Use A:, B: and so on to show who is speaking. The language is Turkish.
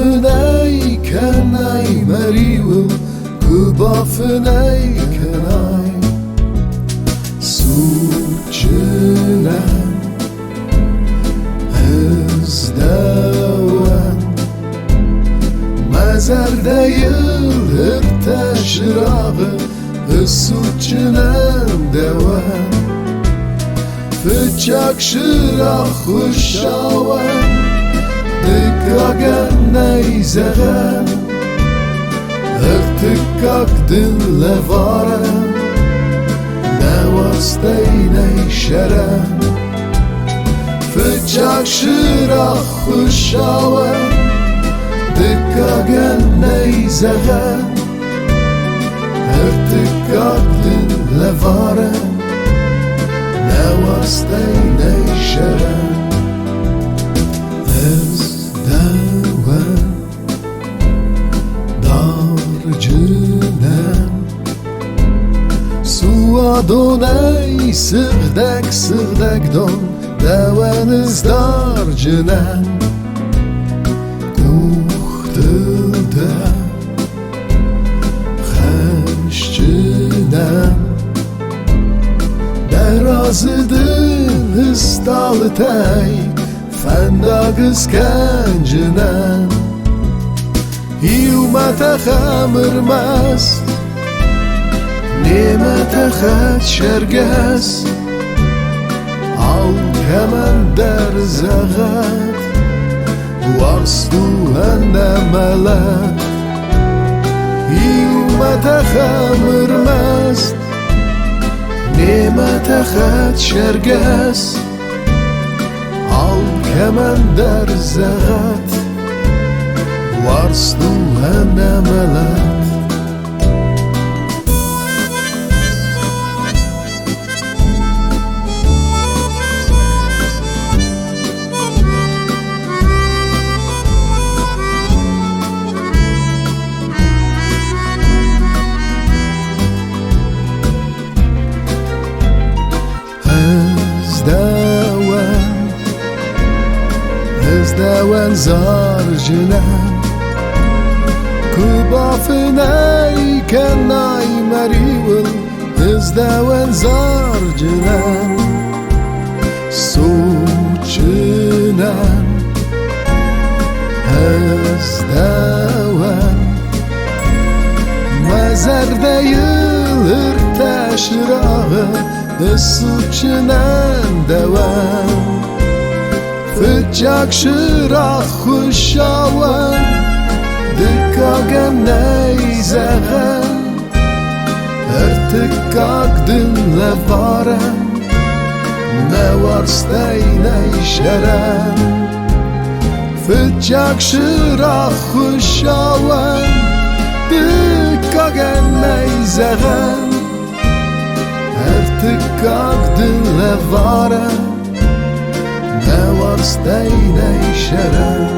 A: Kubafınayken ay merivel, kubafınayken ay suçunan ezdeven mezarda yılır teşrağı suçunan deven Fıçak şırak huşaven Dikkagen neyzegen Irtıkkak dinle varen Ne vastey neyşeren Fıçak şırak huşaven Dikkagen neyzegen Irtıkkak dinle varen Ne vastey neyşeren Ez deven darcınen Suğa doney sığdek don Deveniz darcınen Kuhtılda Xeşçınen Derazıdın ıstalı tey Fenda kıskencinen Hiyumete xemirmez Nimete xet şergez Al hemen derzeğet Varslu endemelet Hiyumete xemirmez Nimete xet şergez Al kemen derzeğet Varslu endemelet Ezdeven zarcınen Kubafınayken ay merivel Ezdeven zarcınen Suçunen Ezdeven Mezarda yılır teşrağı Suçunen deven Fıçak şırak huşaven Dikkagen neyzegen Irtıkkak dinle varen Ne varstey neyşeren Fıçak şırak huşaven Dikkagen neyzegen Irtıkkak dinle varen Ne varstey neyşeren